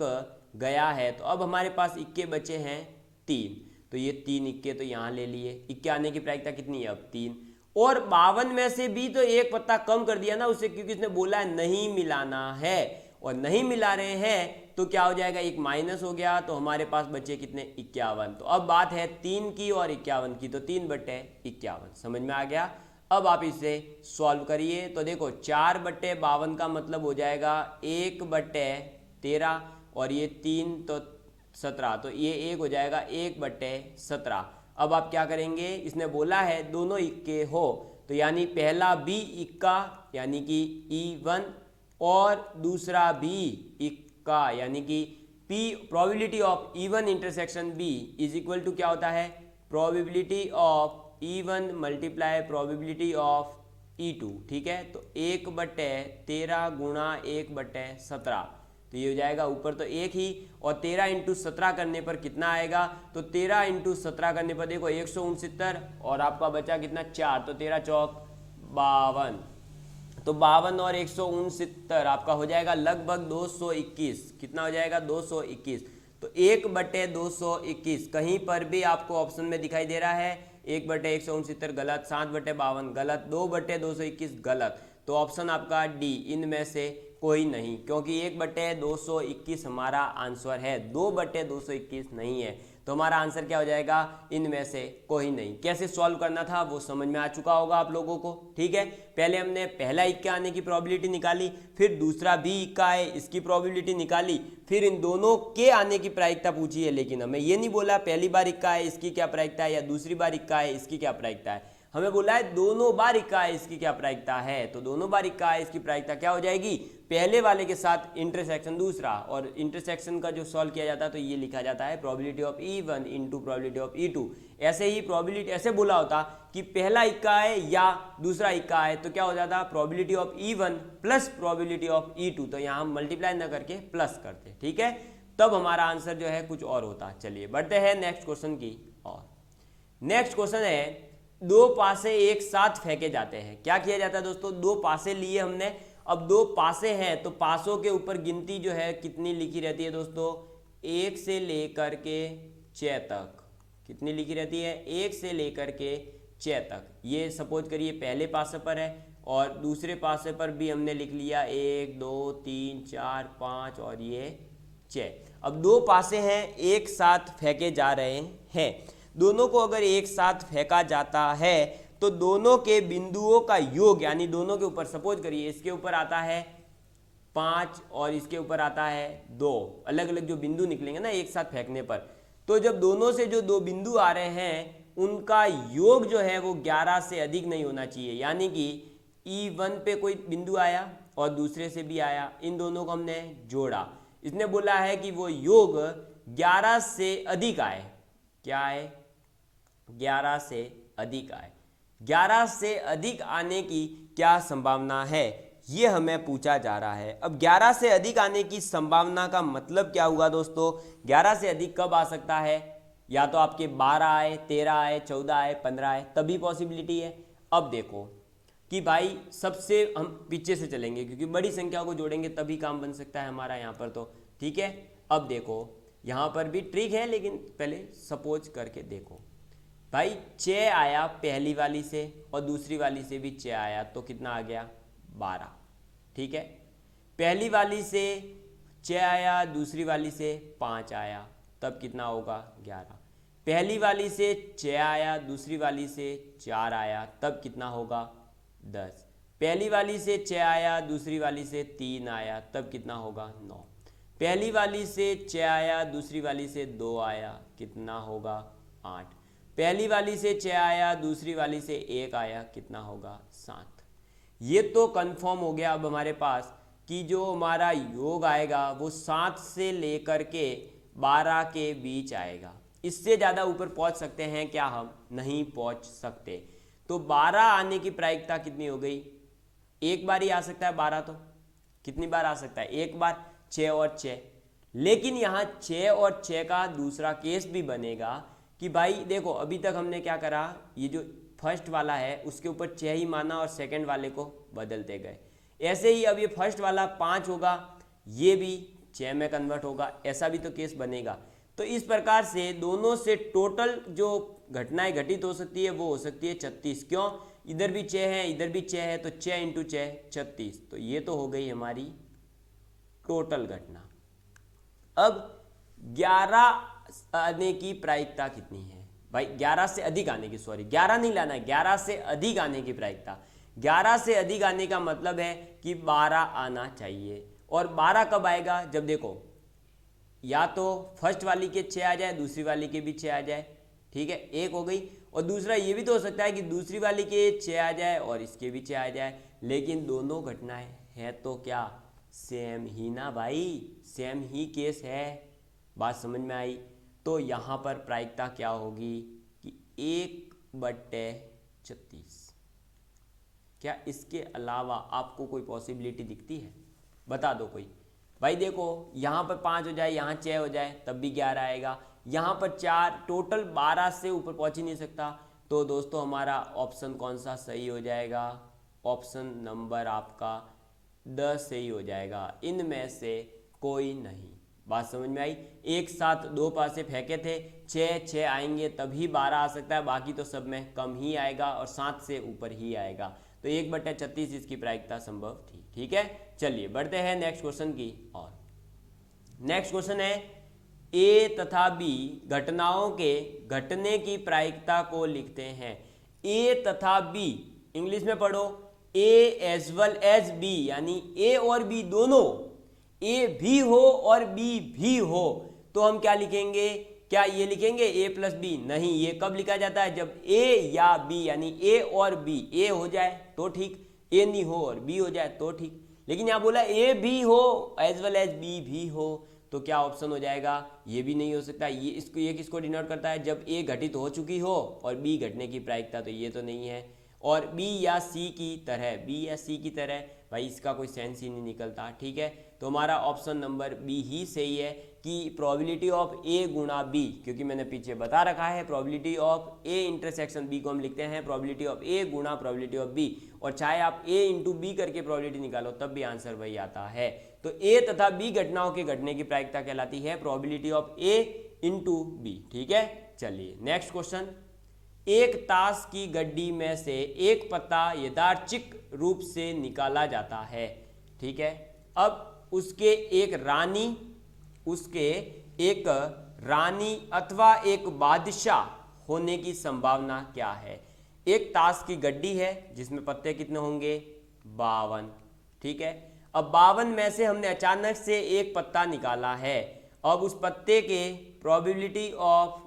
गया है, तो अब हमारे पास इक्के बचे हैं 3, तो ये 3 इक्के तो यहाँ ले लिए, इक्के आने की प्रायिकता कितनी है अब 3, और 52 में से भी तो एक पत्ता कम कर दिया ना उससे, क्योंकि इसने बोला है नहीं मिलाना है, और नहीं मिला रहे हैं तो क्या हो जाएगा, एक माइनस हो गया, तो हमारे पास बचे कितने 51। तो अब बात है 3 की और 51 की, तो 3/51 समझ में आ गया। अब आप इसे सॉल्व करिए, तो देखो 4/52 का मतलब हो जाएगा 1/13, और ये 3 तो 17, तो ये 1 हो जाएगा 1/17। अब आप क्या करेंगे, इसने बोला है दोनों इक्के हो, तो यानी पहला बी इक्का यानी कि E1 और दूसरा बी इक्का यानी कि P probability of E1 intersection B is equal to क्या होता है, probability of E1 multiply probability of E2। ठीक है, तो 1/13 गुणा 1/17, तो ये हो जाएगा ऊपर तो 1 ही, और 13 × 17 करने पर कितना आएगा, तो 13 × 17 करने पर देखो 169, और आपका बचा कितना 4, तो 13 चौक 52, तो 52 और 169 आपका हो जाएगा लगभग 221, कितना हो जाएगा 221, तो 1/221 कहीं पर भी आपको ऑप्शन में दिखाई दे रहा है 1/169 गलत, 7/52 गलत, 2/221 गलत, तो ऑप्शन आपका डी इनमें से कोई नहीं, क्योंकि 1/221 हमारा आंसर है, 2/221 नहीं है, तो हमारा आंसर क्या हो जाएगा, इनमें से कोई नहीं। कैसे सॉल्व करना था वो समझ में आ चुका होगा आप लोगों को। ठीक है, पहले हमने पहला इक्का आने की प्रोबेबिलिटी निकाली, फिर दूसरा भी इक्का है इसकी प्रोबेबिलिटी निकाली, फिर इन दोनों के आने की प्रायिकता पूछी है, लेकिन हमें ये नहीं बोला पहली बार इक्का है इसकी क्या प्रायिकता है या दूसरी बार इक्का है इसकी क्या प्रायिकता है, हमें बोला है दोनों बार इक्का है, इसकी क्या प्रायिकता है, तो दोनों बार इक्का है, इसकी प्रायिकता क्या हो जाएगी, पहले वाले के साथ इंटरसेक्शन दूसरा, और इंटरसेक्शन का जो सॉल्व किया जाता है तो ये लिखा जाता है probability of E1 into probability of E2। ऐसे ही प्रोबेबिलिटी ऐसे बोला होता कि पहला इक्का है या दूसरा इक्का है तो क्या हो जाता probability of E1 plus probability of E2, तो यहाँ हम मल्टीप्लाई ना करके प्लस करते, ठीक है, तब हमारा आंसर जो है कुछ और होता। चलिए बढ़ते हैं नेक्स्ट क्वेश्चन की और नेक्स्ट क्वेश्चन है दो पासे एक साथ फेंके जाते हैं। क्या किया जाता है दोस्तों, दो पासे लिए हमने, अब दो पासे हैं तो पासों के ऊपर गिनती जो है कितनी लिखी रहती है दोस्तों, 1 से लेकर के 6 तक। कितनी लिखी रहती है, 1 से लेकर के 6 तक। ये सपोज करिए पहले पासे पर है और दूसरे पासे पर भी हमने लिख लिया 1 2 3 4 5 और ये 6। अब दो पासे हैं एक साथ फेंके जा रहे हैं, दोनों को अगर एक साथ फेंका जाता है तो दोनों के बिंदुओं का योग, यानी दोनों के ऊपर सपोज करिए इसके ऊपर आता है 5 और इसके ऊपर आता है 2, अलग अलग जो बिंदु निकलेंगे ना एक साथ फेंकने पर, तो जब दोनों से जो दो बिंदु आ रहे हैं उनका योग जो है वो 11 से अधिक नहीं होना चाहिए। यानी कि E1 पे कोई बिंदु आया और दूसरे से भी आया, इन दोनों को हमने जोड़ा, इसने बोला है कि वो योग 11 से अधिक आए। क्या आए, 11 से अधिक आए। 11 से अधिक आने की क्या संभावना है, ये हमें पूछा जा रहा है। अब 11 से अधिक आने की संभावना का मतलब क्या हुआ दोस्तों, 11 से अधिक कब आ सकता है, या तो आपके 12 आए, 13 आए, 14 आए, 15 आए, तभी पॉसिबिलिटी है। अब देखो कि भाई सबसे हम पीछे से चलेंगे क्योंकि बड़ी संख्या को जोड़ेंगे तभी काम बन सकता है हमारा यहाँ पर, तो ठीक है। अब देखो यहाँ पर भी ट्रिक है लेकिन पहले सपोज करके देखो भाई, 6 आया पहली वाली से और दूसरी वाली से भी 6 आया तो कितना आ गया 12, ठीक है। पहली वाली से 6 आया, दूसरी वाली से 5 आया, तब कितना होगा 11। पहली वाली से 6 आया, दूसरी वाली से 4 आया, तब कितना होगा 10। पहली वाली से 6 आया, दूसरी वाली से 3 आया, तब कितना होगा 9। पहली वाली से 6 आया, दूसरी वाली से 2 आया, कितना होगा 8। पहली वाली से 6 आया, दूसरी वाली से 1 आया, कितना होगा 7। ये तो कंफर्म हो गया अब हमारे पास कि जो हमारा योग आएगा वो 7 से लेकर के 12 के बीच आएगा। इससे ज़्यादा ऊपर पहुंच सकते हैं क्या, हम नहीं पहुंच सकते। तो 12 आने की प्रायिकता कितनी हो गई, एक बार ही आ सकता है 12, तो कितनी बार आ सकता है, एक बार, 6 और 6। लेकिन यहाँ 6 और 6 का दूसरा केस भी बनेगा कि भाई देखो अभी तक हमने क्या करा, ये जो फर्स्ट वाला है उसके ऊपर 6 ही माना और सेकंड वाले को बदलते गए। ऐसे ही अब ये फर्स्ट वाला 5 होगा, ये भी 6 में कन्वर्ट होगा, ऐसा भी तो केस बनेगा। तो इस प्रकार से दोनों से टोटल जो घटनाएं घटित हो सकती है वो हो सकती है 36। क्यों, इधर भी 6 है इधर भी 6 है, तो 6 इंटू 6 36, तो ये तो हो गई हमारी टोटल घटना। अब 11 आने की प्रायिकता कितनी है भाई, 11 से अधिक आने की, सॉरी 11 नहीं लाना है, 11 से अधिक आने की प्रायिकता। 11 से अधिक आने का मतलब है कि 12 आना चाहिए। और 12 कब आएगा, जब देखो या तो फर्स्ट वाली के 6 आ जाए, दूसरी वाली के भी 6 आ जाए, ठीक है, एक हो गई। और दूसरा ये भी तो हो सकता है कि दूसरी वाली के 6 आ जाए और इसके भी 6 आ जाए, लेकिन दोनों घटनाएं है तो क्या सेम ही ना भाई, सेम ही केस है। बात समझ में आई। तो यहाँ पर प्रायिकता क्या होगी कि 1/36। क्या इसके अलावा आपको कोई पॉसिबिलिटी दिखती है, बता दो कोई। भाई देखो यहाँ पर 5 हो जाए, यहाँ 6 हो जाए, तब भी 11 आएगा। यहाँ पर 4, टोटल 12 से ऊपर पहुँच ही नहीं सकता। तो दोस्तों हमारा ऑप्शन कौन सा सही हो जाएगा, ऑप्शन नंबर आपका 10 सही हो जाएगा, इनमें से कोई नहीं। बात समझ में आई। एक साथ दो पासे फेंके थे, 6 आएंगे तभी 12 आ सकता है, बाकी तो सब में कम ही आएगा और 7 से ऊपर ही आएगा। तो 1/36 इसकी प्रायिकता संभव थी। ठीक है, चलिए बढ़ते हैं नेक्स्ट क्वेश्चन की और नेक्स्ट क्वेश्चन है ए तथा बी घटनाओं के घटने की प्रायिकता को लिखते हैं। ए तथा बी इंग्लिश में पढ़ो, ए एज वेल एज बी, यानी ए और बी दोनों, ए भी हो और बी भी हो, तो हम क्या लिखेंगे, क्या ये लिखेंगे ए प्लस बी? नहीं, ये कब लिखा जाता है? जब ए या बी यानी ए और बी, ए हो जाए तो ठीक, ए नहीं हो और बी हो जाए तो ठीक। लेकिन यहाँ बोला ए भी हो एज वेल एज बी भी हो, तो क्या ऑप्शन हो जाएगा? ये भी नहीं हो सकता। ये किसको डिनोट करता है? जब ए घटित हो चुकी हो और बी घटने की प्रायिकता, तो ये तो नहीं है। और बी या सी की तरह, बी या सी की तरह, भाई इसका कोई सेंस ही नहीं निकलता, ठीक है। तो हमारा ऑप्शन नंबर बी ही सही है कि प्रोबेबिलिटी ऑफ ए गुणा बी, क्योंकि मैंने पीछे बता रखा है probability of A intersection B को हम लिखते हैं प्रोबेबिलिटी ऑफ ए गुणा प्रोबेबिलिटी ऑफ बी, और चाहे आप ए इंटू बी करके प्रोबेबिलिटी निकालो तब भी आंसर वही आता है। तो ए तथा बी घटनाओं के घटने की प्रायिकता कहलाती है probability of A into B, ठीक है। चलिए नेक्स्ट क्वेश्चन। एक ताश की गड्डी में से एक पत्ता यादृच्छिक रूप से निकाला जाता है, ठीक है। अब उसके एक रानी अथवा एक बादशाह होने की संभावना क्या है? एक ताश की गड्डी है जिसमें पत्ते कितने होंगे? 52, ठीक है। अब 52 में से हमने अचानक से एक पत्ता निकाला है। अब उस पत्ते के प्रोबेबिलिटी ऑफ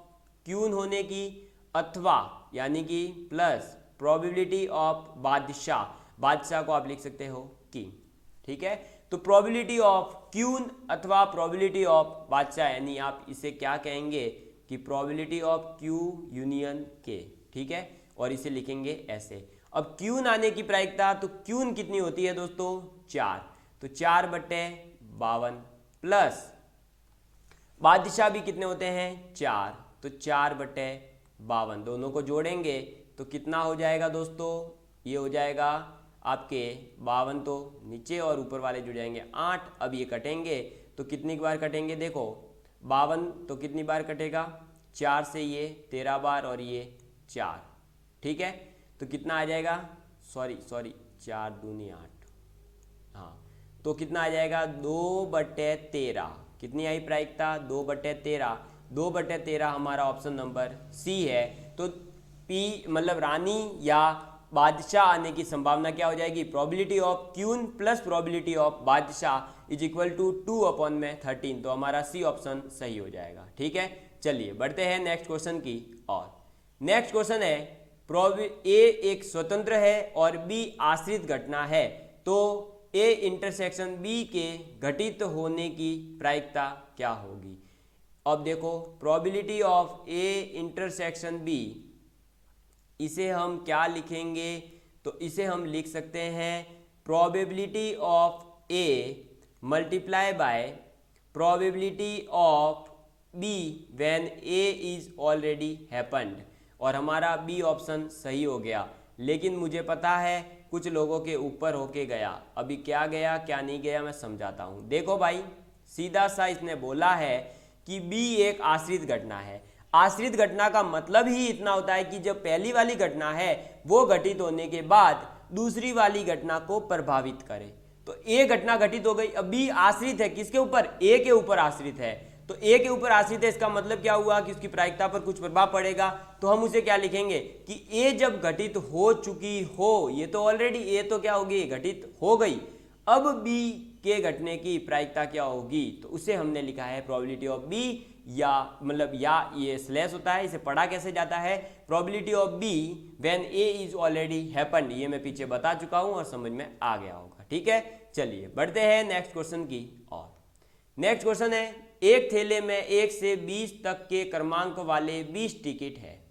क्यून होने की अथवा यानी कि प्लस प्रोबेबिलिटी ऑफ बादशाह को आप लिख सकते हो किंग, ठीक है। तो प्रोबेबिलिटी ऑफ क्यून अथवा प्रोबेबिलिटी ऑफ बादशाह, यानी आप इसे क्या कहेंगे कि प्रोबेबिलिटी ऑफ क्यू यूनियन के, ठीक है। और इसे लिखेंगे ऐसे। अब क्यून आने की प्रायिकता, तो क्यून कितनी होती है दोस्तों? 4, तो 4/52 प्लस बादशाह भी कितने होते हैं? 4, तो 4/52, दोनों को जोड़ेंगे तो कितना हो जाएगा दोस्तों? ये हो जाएगा आपके 52, तो नीचे और ऊपर वाले जुड़ जाएंगे 8। अब ये कटेंगे तो कितनी बार कटेंगे? देखो 52 तो कितनी बार कटेगा? 4 से ये 13 बार और ये 4, ठीक है। तो कितना आ जाएगा? सॉरी 4 दूनी 8, हाँ, तो कितना आ जाएगा? 2/13। कितनी आई प्रायिकता? 2/13। 2/13 हमारा ऑप्शन नंबर सी है। तो पी मतलब रानी या बादशाह आने की संभावना क्या हो जाएगी? Probability of queen plus probability of बादशाह इज इक्वल टू 2/13। तो हमारा सी ऑप्शन सही हो जाएगा, ठीक है। चलिए बढ़ते हैं नेक्स्ट क्वेश्चन की और। नेक्स्ट क्वेश्चन है ए एक स्वतंत्र है और बी आश्रित घटना है, तो ए इंटरसेक्शन बी के घटित होने की प्रायिकता क्या होगी? अब देखो probability of A intersection B, इसे हम क्या लिखेंगे? तो इसे हम लिख सकते हैं probability of A multiply by probability of B when A is already happened, और हमारा बी ऑप्शन सही हो गया। लेकिन मुझे पता है कुछ लोगों के ऊपर होके गया, अभी क्या गया क्या नहीं गया मैं समझाता हूँ। देखो भाई सीधा सा इसने बोला है कि बी एक आश्रित घटना है। आश्रित घटना का मतलब ही इतना होता है कि जब पहली वाली घटना है वो घटित होने के बाद दूसरी वाली घटना को प्रभावित करे। तो ए घटना घटित हो गई, अब बी आश्रित है किसके ऊपर? ए के ऊपर आश्रित है। तो ए के ऊपर आश्रित है, इसका मतलब क्या हुआ कि उसकी प्रायिकता पर कुछ प्रभाव पड़ेगा। तो हम उसे क्या लिखेंगे कि ए जब घटित हो चुकी हो, ये तो ऑलरेडी ए तो क्या होगी? घटित हो गई। अब बी के घटने की प्रायिकता क्या होगी? तो उसे हमने लिखा है प्रोबेबिलिटी ऑफ बी, या मतलब या ये स्लैश होता है, इसे पढ़ा कैसे जाता है? Probability of B when A is already happened. ये मैं पीछे बता चुका हूं और समझ में आ गया होगा, ठीक है। चलिए बढ़ते हैं नेक्स्ट क्वेश्चन की और। नेक्स्ट क्वेश्चन है एक थैले में 1 से 20 तक के क्रमांक वाले 20 टिकट है।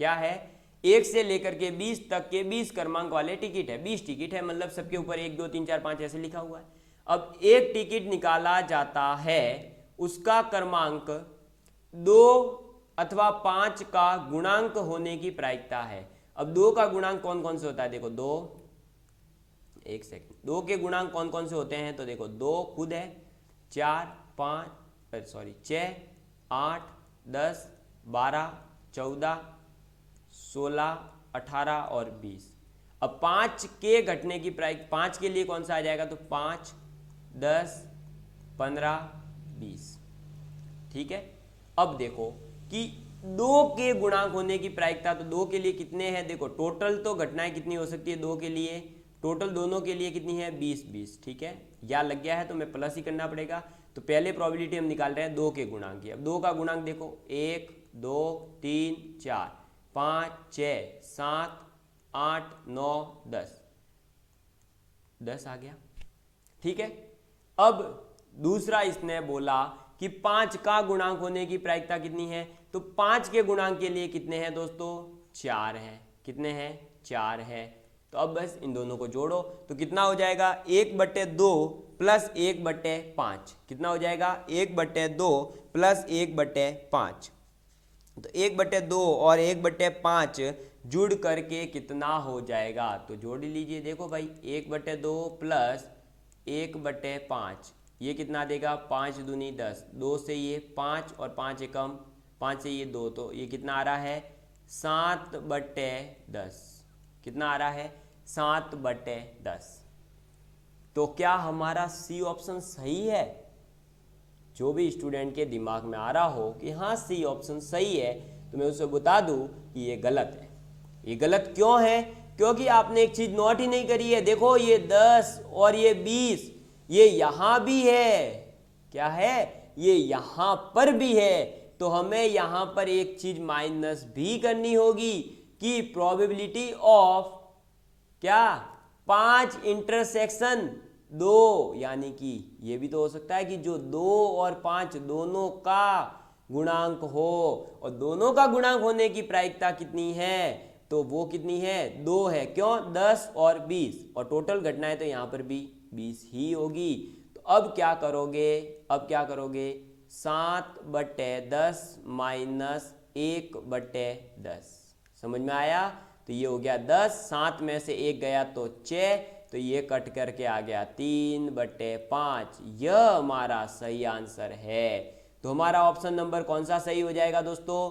क्या है? 1 से लेकर के 20 तक के 20 क्रमांक वाले टिकट है। 20 टिकट है मतलब सबके ऊपर 1 2 3 4 5 ऐसे लिखा हुआ है। अब एक टिकट निकाला जाता है, उसका क्रमांक 2 अथवा 5 का गुणांक होने की प्रायिकता है। अब 2 का गुणांक कौन कौन से होता है? देखो 2 के गुणांक कौन कौन से होते हैं? तो देखो 2 खुद है, 6, 8, 10, 12, 14, 16, 18 और 20। अब 5 के घटने की प्रायिकता 5 के लिए कौन सा आ जाएगा? तो 5, 10, 15, 20, ठीक है। अब देखो कि 2 के गुणांक होने की प्रायिकता, तो 2 के लिए कितने हैं? देखो टोटल तो घटनाएं कितनी हो सकती है 2 के लिए? टोटल दोनों के लिए कितनी है? 20 20, ठीक है। या लग गया है तो मैं प्लस ही करना पड़ेगा। तो पहले प्रोबेबिलिटी हम निकाल रहे हैं 2 के गुणांक की। अब 2 का गुणांक देखो, 1 2 3 4 5 6 7 8 9 10, 10 आ गया। ठीक है, अब दूसरा इसने बोला कि 5 का गुणांक होने की प्रायिकता कितनी है, तो 5 के गुणांक के लिए कितने हैं दोस्तों, 4 है। कितने हैं, 4 है। तो अब बस इन दोनों को जोड़ो तो कितना हो जाएगा, 1/2 प्लस 1/5। कितना हो जाएगा, 1/2 प्लस 1/5। तो 1/2 और 1/5 जुड़ करके कितना हो जाएगा, तो जोड़ लीजिए। देखो भाई, 1/2 प्लस 1/5 ये कितना देगा, 5 दूनी 10, 2 से ये 5 और 5 एकम 5 से ये 2, तो ये कितना आ रहा है, 7/10। कितना आ रहा है, 7/10। तो क्या हमारा सी ऑप्शन सही है? जो भी स्टूडेंट के दिमाग में आ रहा हो कि हाँ सी ऑप्शन सही है, तो मैं उसे बता दूं कि ये गलत है। ये गलत क्यों है? क्योंकि आपने एक चीज नोट ही नहीं करी है। देखो ये 10 और ये 20 ये यहां भी है। क्या है, ये यहां पर भी है। तो हमें यहां पर एक चीज माइनस भी करनी होगी कि प्रोबेबिलिटी ऑफ क्या, 5 इंटरसेक्शन 2, यानी कि ये भी तो हो सकता है कि जो 2 और 5 दोनों का गुणांक हो, और दोनों का गुणांक होने की प्रायिकता कितनी है, तो वो कितनी है, 2 है। क्यों, 10 और 20, और टोटल घटनाएं तो यहां पर भी 20 ही होगी। तो अब क्या करोगे, अब क्या करोगे, 7/10 माइनस 1/10। समझ में आया? तो ये हो गया 10, 7 में से 1 गया तो 6, तो ये कट करके आ गया 3/5। यह हमारा सही आंसर है। तो हमारा ऑप्शन नंबर कौन सा सही हो जाएगा दोस्तों,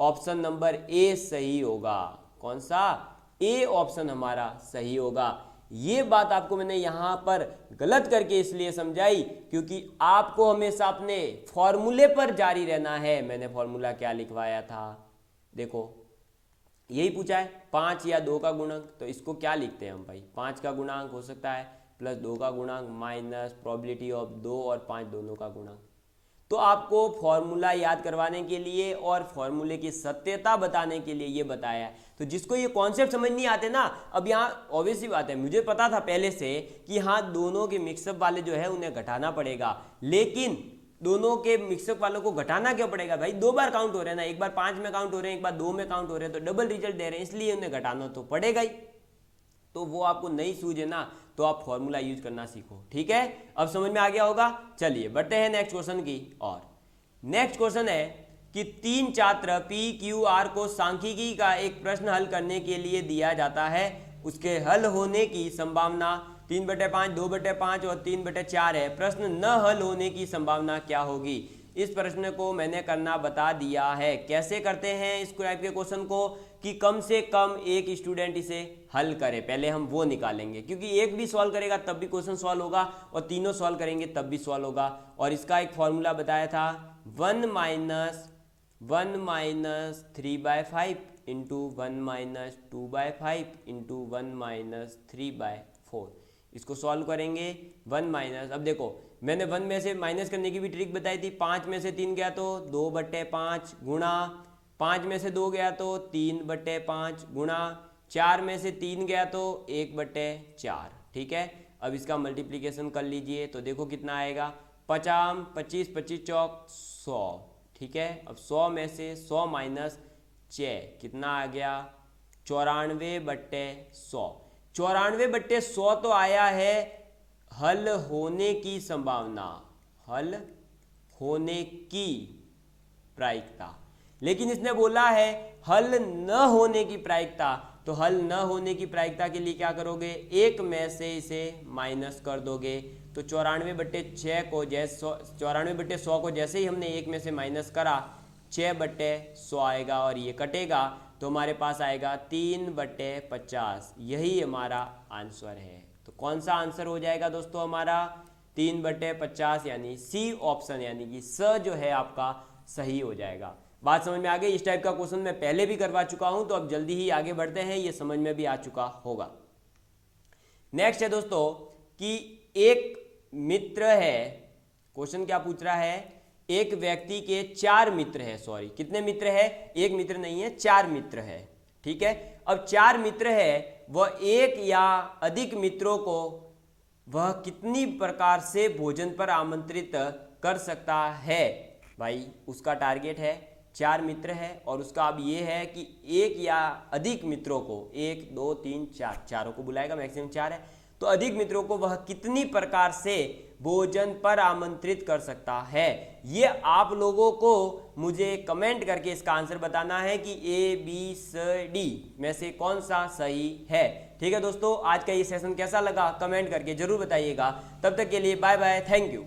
ऑप्शन नंबर ए सही होगा। कौन सा, ए ऑप्शन हमारा सही होगा। ये बात आपको मैंने यहां पर गलत करके इसलिए समझाई क्योंकि आपको हमेशा अपने फॉर्मूले पर जारी रहना है। मैंने फॉर्मूला क्या लिखवाया था, देखो यही पूछा है, 5 या 2 का गुणांक। तो इसको क्या लिखते हैं हम भाई, 5 का गुणांक हो सकता है प्लस 2 का गुणांक माइनस प्रोबेबिलिटी ऑफ 2 और 5 दोनों का गुणांक। तो आपको फॉर्मूला याद करवाने के लिए और फॉर्मूले की सत्यता बताने के लिए ये बताया है। तो जिसको ये कॉन्सेप्ट समझ नहीं आते ना, अब यहाँ ऑब्वियस ही बात है, मुझे पता था पहले से कि हाँ दोनों के मिक्सअप वाले जो है उन्हें घटाना पड़ेगा, लेकिन दोनों के मिक्सअप वालों को घटाना क्यों पड़ेगा भाई, 2 बार काउंट हो रहे हैं ना, एक बार 5 में काउंट हो रहे हैं, एक बार 2 में काउंट हो रहे हैं, तो डबल रिजल्ट दे रहे हैं, इसलिए उन्हें घटाना तो पड़ेगा ही। तो वो आपको नहीं सूझे ना, तो आप फॉर्मूला यूज करना सीखो। ठीक है, अब समझ में आ गया होगा। चलिए बढ़ते हैं नेक्स्ट क्वेश्चन की और। नेक्स्ट क्वेश्चन है कि 3 छात्र PQR को सांख्यिकी का एक प्रश्न हल करने के लिए दिया जाता है। उसके हल होने की संभावना 3/5, 2/5 और 3/4 है। प्रश्न न हल होने की संभावना क्या होगी? इस प्रश्न को मैंने करना बता दिया है। कैसे करते हैं इस टाइप के क्वेश्चन को, कि कम से कम एक स्टूडेंट इसे हल करे, पहले हम वो निकालेंगे, क्योंकि एक भी सॉल्व करेगा तब भी क्वेश्चन सॉल्व होगा और तीनों सॉल्व करेंगे तब भी सॉल्व होगा। और इसका एक फॉर्मूला बताया था, 1 minus 3/5 into 1 minus 2/5 into 1 minus 3/4। इसको सॉल्व करेंगे 1 माइनस, अब देखो मैंने 1 में से माइनस करने की भी ट्रिक बताई थी। 5 में से 3 गया तो 2/5 गुणा, 5 में से 2 गया तो 3/5 गुणा, 4 में से 3 गया तो 1/4। ठीक है, अब इसका मल्टीप्लिकेशन कर लीजिए तो देखो कितना आएगा, 50 25 25 चौक 100। ठीक है, अब 100 में से 100 माइनस 6 कितना आ गया, 94/100। 94/100 तो आया है हल होने की संभावना, हल होने की प्रायिकता, लेकिन इसने बोला है हल न होने की प्रायिकता। तो हल न होने की प्रायिकता के लिए क्या करोगे, 1 में से इसे माइनस कर दोगे। तो 94/6 को जैसे 94/100 को जैसे ही हमने 1 में से माइनस करा 6/100 आएगा और ये कटेगा तो हमारे पास आएगा 3/50। यही हमारा आंसर है। तो कौन सा आंसर हो जाएगा दोस्तों हमारा, 3/50, यानी सी ऑप्शन, यानी कि स जो है आपका सही हो जाएगा। बात समझ में आ गई? इस टाइप का क्वेश्चन मैं पहले भी करवा चुका हूं, तो अब जल्दी ही आगे बढ़ते हैं, ये समझ में भी आ चुका होगा। नेक्स्ट है दोस्तों कि एक मित्र है, क्वेश्चन क्या पूछ रहा है, एक व्यक्ति के 4 मित्र है, सॉरी कितने मित्र है, एक मित्र नहीं है 4 मित्र है, ठीक है। अब 4 मित्र है, वह एक या अधिक मित्रों को वह कितनी प्रकार से भोजन पर आमंत्रित कर सकता है। भाई उसका टारगेट है 4 मित्र है और उसका अब ये है कि एक या अधिक मित्रों को, 1 2 3 4, चारों को बुलाएगा, मैक्सिमम 4 है, तो अधिक मित्रों को वह कितनी प्रकार से भोजन पर आमंत्रित कर सकता है। ये आप लोगों को मुझे कमेंट करके इसका आंसर बताना है कि ए बी सी डी में से कौन सा सही है। ठीक है दोस्तों, आज का ये सेशन कैसा लगा कमेंट करके जरूर बताइएगा। तब तक के लिए बाय बाय, थैंक यू।